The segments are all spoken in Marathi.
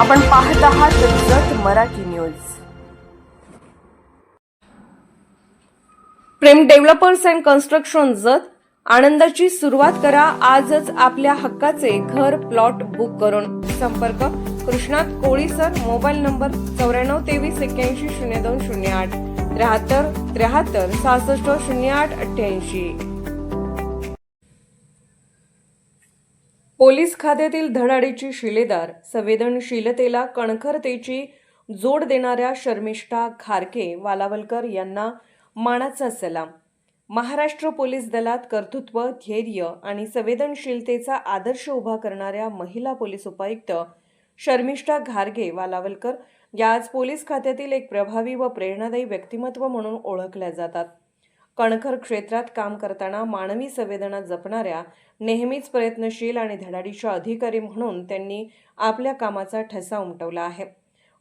आपण पाहत आहात Jat Marathi news. Prem developers and construction Jat आनंदाची सुरुवात करा आजच आपल्या हक्काचे घर प्लॉट बुक करून। संपर्क कृष्णात कोळी सर, मोबाईल नंबर 9423810208 73 73 66 08 88। पोलीस खात्यातील धडाडीची शिलेदार, संवेदनशीलतेला कणखरतेची जोड देणाऱ्या शर्मिष्ठा घारके वालावलकर यांना मानाचा सलाम। महाराष्ट्र पोलीस दलात कर्तृत्व, धैर्य आणि संवेदनशीलतेचा आदर्श उभा करणाऱ्या महिला पोलीस उपायुक्त शर्मिष्ठा घारके वालावलकर या आज पोलीस खात्यातील एक प्रभावी व प्रेरणादायी व्यक्तिमत्व म्हणून ओळखल्या जातात। कणखर क्षेत्रात काम करताना मानवी संवेदना जपणाऱ्या, नेहमीच प्रयत्नशील आणि धडाडीच्या अधिकारी म्हणून त्यांनी आपल्या कामाचा ठसा उमटवला आहे।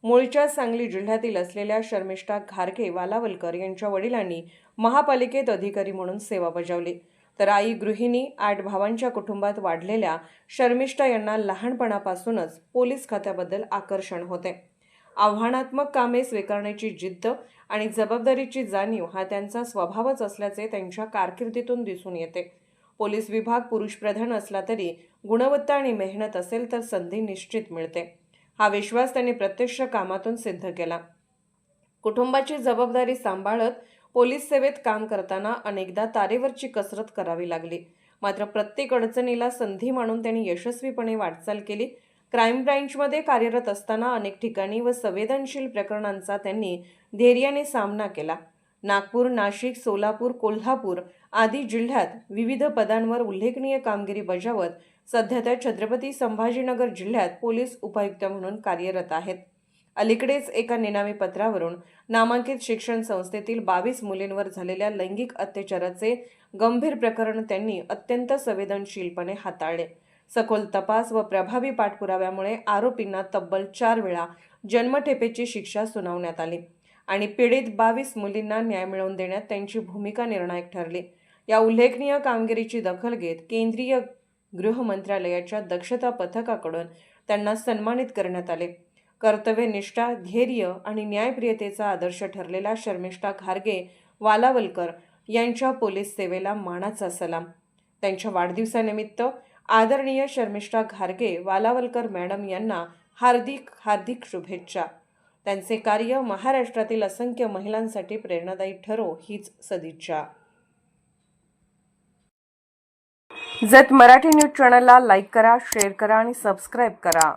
मूळच्या सांगली जिल्ह्यातील असलेल्या शर्मिष्ठा घारके वालावलकर यांच्या वडिलांनी महापालिकेत अधिकारी म्हणून सेवा बजावली, तर आई गृहिणी, 8 भावांच्या कुटुंबात वाढलेल्या शर्मिष्ठा यांना लहानपणापासूनच पोलीस खात्याबद्दल आकर्षण होते। आव्हानात्मक कामे स्वीकारण्याची जिद्द आणि जबाबदारीची जाणीव हा त्यांचा स्वभावच असल्याचे त्यांच्या कारकिर्दीतून दिसून येते। पोलीस विभाग पुरुषप्रधान असला तरी गुणवत्ता आणि मेहनत असेल तर संधी निश्चित मिळते, हा विश्वास त्यांनी प्रत्यक्ष कामातून सिद्ध केला। कुटुंबाची जबाबदारी सांभाळत पोलीस सेवेत काम करताना अनेकदा तारेवरची कसरत करावी लागली, मात्र प्रत्येक अडचणीला संधी मानून त्यांनी यशस्वीपणे वाटचाल केली। क्राईम ब्रांचमध्ये कार्यरत असताना अनेक ठिकाणी व संवेदनशील प्रकरणांचा त्यांनी धैर्याने सामना केला। नागपूर, नाशिक, सोलापूर, कोल्हापूर आदी जिल्ह्यात विविध पदांवर उल्लेखनीय कामगिरी बजावत सध्या त्या छत्रपती संभाजीनगर जिल्ह्यात पोलीस उपायुक्त म्हणून कार्यरत आहेत। अलीकडेच एका निनावी पत्रावरून नामांकित शिक्षण संस्थेतील 22 मुलींवर झालेल्या लैंगिक अत्याचाराचे गंभीर प्रकरण त्यांनी अत्यंत संवेदनशीलपणे हाताळले। सखोल तपास व प्रभावी पाठपुराव्यामुळे आरोपींना तब्बल 4 वेळा जन्मठेपेची शिक्षा सुनावण्यात आली आणि पीडित 22 मुलींना न्याय मिळवून देण्यात त्यांची भूमिका निर्णायक ठरली। या उल्लेखनीय कामगिरीची दखल घेत केंद्रीय गृह मंत्रालयाच्या दक्षता पथकाकडून त्यांना सन्मानित करण्यात आले। कर्तव्यनिष्ठा, धैर्य आणि न्यायप्रियतेचा आदर्श ठरलेल्या शर्मिष्ठा घारके वालावलकर यांच्या पोलीस सेवेला मानाचा सलाम। त्यांच्या वाढदिवसानिमित्त आदरणीय शर्मिष्ठा घारके वालावलकर मॅडम यांना हार्दिक शुभेच्छा। त्यांचे कार्य महाराष्ट्रातील असंख्य महिलांसाठी प्रेरणादायी ठरो हीच सदिच्छा। जत मराठी न्यूज चॅनलला लाईक करा, शेअर करा आणि सबस्क्राईब करा।